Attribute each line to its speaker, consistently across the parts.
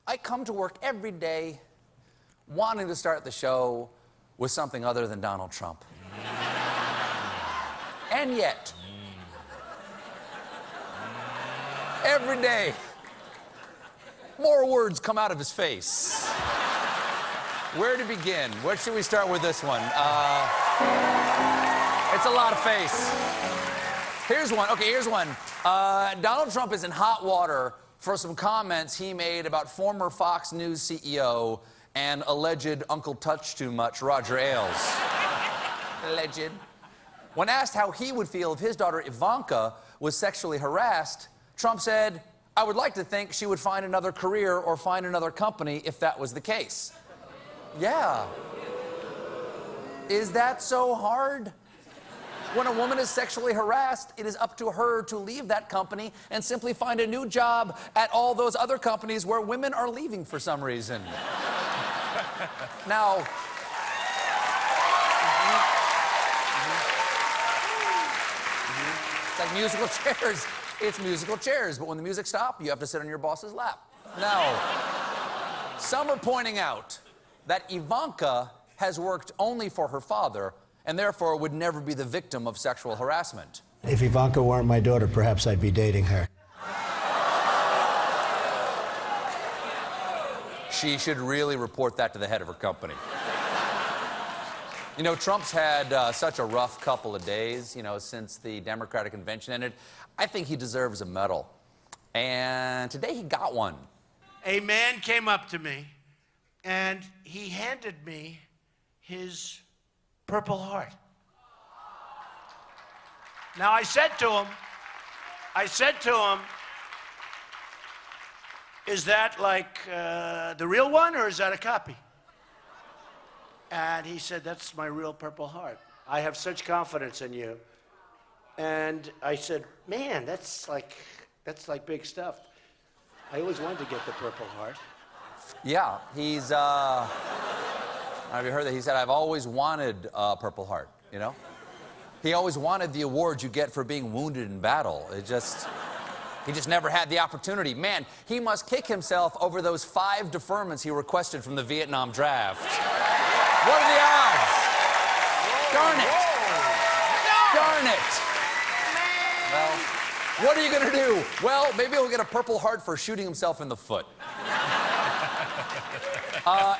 Speaker 1: I come to work every day wanting to start the show with something other than Donald Trump. And yet, every day, more words come out of his face. Where to begin? Where should we start with this one? It's a lot of face. Here's one. Okay, here's one. Donald Trump is in hot water for some comments he made about former Fox News CEO and alleged Uncle Touch Too Much Roger Ailes. Alleged. When asked how he would feel if his daughter Ivanka was sexually harassed, Trump said, "I would like to think she would find another career or find another company if that was the case." Yeah. Is that so hard? When a woman is sexually harassed, it is up to her to leave that company and simply find a new job at all those other companies where women are leaving for some reason. Now, it's like musical chairs. It's musical chairs, but when the music stops, you have to sit on your boss's lap. Now, some are pointing out that Ivanka has worked only for her father and therefore would never be the victim of sexual harassment.
Speaker 2: If Ivanka weren't my daughter, perhaps I'd be dating her.
Speaker 1: She should really report that to the head of her company. You know, Trump's had such a rough couple of days, you know, since the Democratic convention ended. I think he deserves a medal. And today he got one.
Speaker 3: A man came up to me and he handed me his Purple Heart. Now I said to him, is that like the real one or is that a copy? And he said, that's my real Purple Heart. I have such confidence in you. And I said, man, that's like big stuff. I always wanted to get the Purple Heart.
Speaker 1: Yeah, he's, have you heard that? He said, I've always wanted a Purple Heart, you know? He always wanted the award you get for being wounded in battle. He just never had the opportunity. Man, he must kick himself over those 5 deferments he requested from the Vietnam draft. What are the odds? Darn it. Darn it. Well, what are you gonna do? Well, maybe he'll get a Purple Heart for shooting himself in the foot.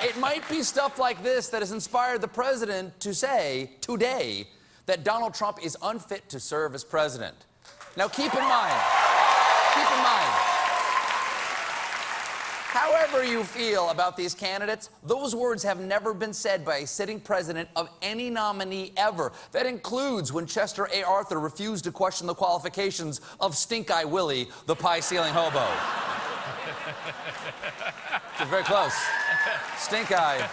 Speaker 1: It might be stuff like this that has inspired the president to say today that Donald Trump is unfit to serve as president. Now keep in mind, however you feel about these candidates, those words have never been said by a sitting president of any nominee ever. That includes when Chester A. Arthur refused to question the qualifications of Stink Eye Willie, the pie-stealing hobo. It's very close. Stink Eye.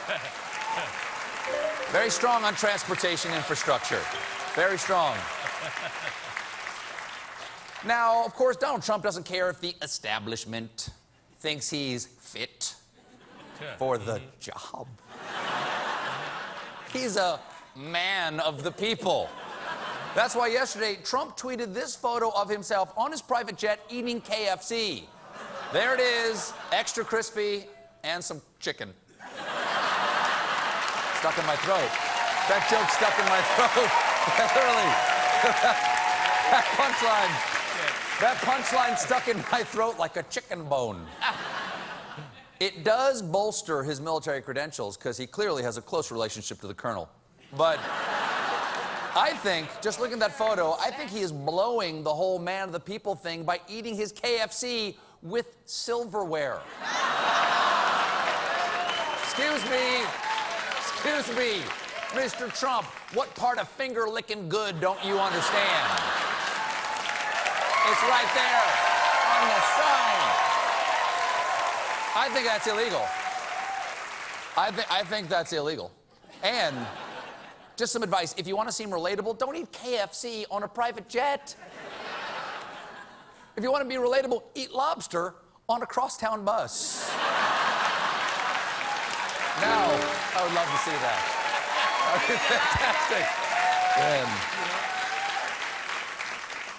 Speaker 1: Very strong on transportation infrastructure. Very strong. Now, of course, Donald Trump doesn't care if the establishment thinks he's fit for the job. He's a man of the people. That's why yesterday, Trump tweeted this photo of himself on his private jet eating KFC. There it is, extra crispy, and some chicken. Stuck in my throat. That joke stuck in my throat. Literally. That punchline stuck in my throat like a chicken bone. It does bolster his military credentials because he clearly has a close relationship to the colonel. But I think, just looking at that photo, I think he is blowing the whole man of the people thing by eating his KFC with silverware. Excuse me, Mr. Trump, what part of finger-licking good don't you understand? It's right there on the sign. I think that's illegal. I think that's illegal. And just some advice, if you want to seem relatable, don't eat KFC on a private jet. If you want to be relatable, eat lobster on a crosstown bus. Now, I would love to see that. That would be fantastic.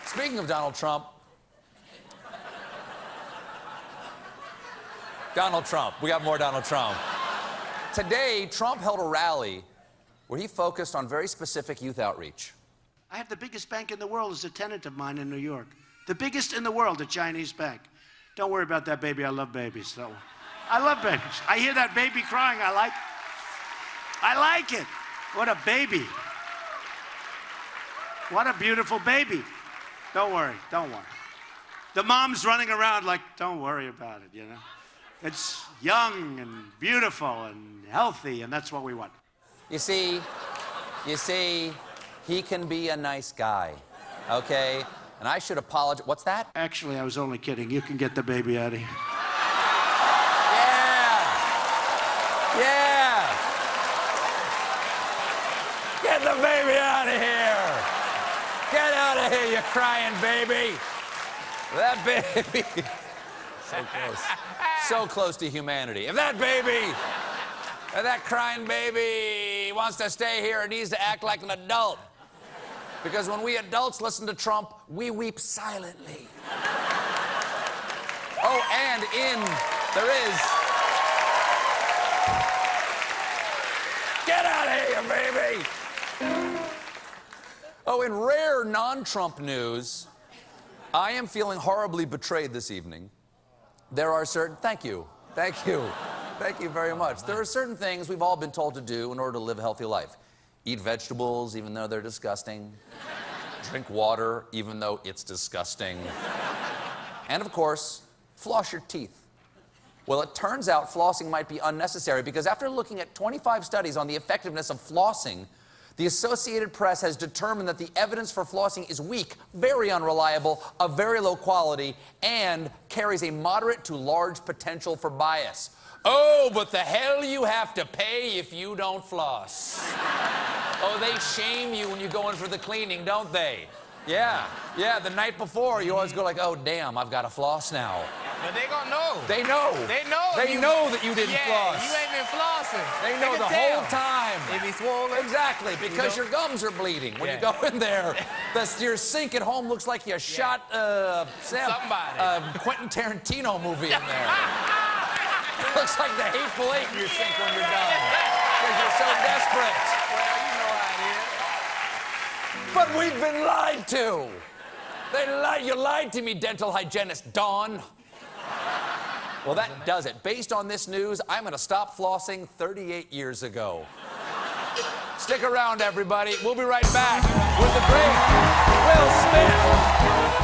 Speaker 1: Speaking of Donald Trump, Donald Trump. We got more Donald Trump. Today, Trump held a rally where he focused on very specific youth outreach.
Speaker 3: I have the biggest bank in the world as a tenant of mine in New York. The biggest in the world, a Chinese bank. Don't worry about that baby. I love babies. So, I love babies. I hear that baby crying. I like it. What a baby. What a beautiful baby. Don't worry. Don't worry. The mom's running around like, don't worry about it, you know? It's young and beautiful and healthy, and that's what we want.
Speaker 1: You see, he can be a nice guy, okay? And I should apologize. What's that?
Speaker 3: Actually, I was only kidding. You can get the baby out of here.
Speaker 1: Yeah! Get the baby out of here! Get out of here, you crying baby! That baby... So close. So close to humanity. If that crying baby wants to stay here, it needs to act like an adult. Because when we adults listen to Trump, we weep silently. Oh, and there is... Get out of here, baby! Oh, in rare non-Trump news, I am feeling horribly betrayed this evening. There are certain... Thank you. Thank you. Thank you very much. There are certain things we've all been told to do in order to live a healthy life. Eat vegetables, even though they're disgusting. Drink water, even though it's disgusting. And, of course, floss your teeth. Well, it turns out flossing might be unnecessary because after looking at 25 studies on the effectiveness of flossing, the Associated Press has determined that the evidence for flossing is weak, very unreliable, of very low quality, and carries a moderate to large potential for bias. Oh, but the hell you have to pay if you don't floss. Oh, they shame you when you go in for the cleaning, don't they? Yeah, the night before, you always go like, oh, damn, I've got to floss now.
Speaker 4: But they gonna know.
Speaker 1: They know.
Speaker 4: They know.
Speaker 1: They know that you didn't floss.
Speaker 4: You ain't been flossing.
Speaker 1: They know the
Speaker 4: tell.
Speaker 1: whole time.
Speaker 4: They be swollen.
Speaker 1: Exactly, because your gums are bleeding. When you go in there, your sink at home looks like you shot
Speaker 4: somebody.
Speaker 1: Quentin Tarantino movie in there. It looks like the Hateful Eight in your sink when you're done. Because you're so desperate.
Speaker 4: Well, you know how it is.
Speaker 1: But we've been lied to. You lied to me, dental hygienist Dawn. Well, that does it. Based on this news, I'm going to stop flossing 38 years ago. Stick around, everybody. We'll be right back with the great Will Smith.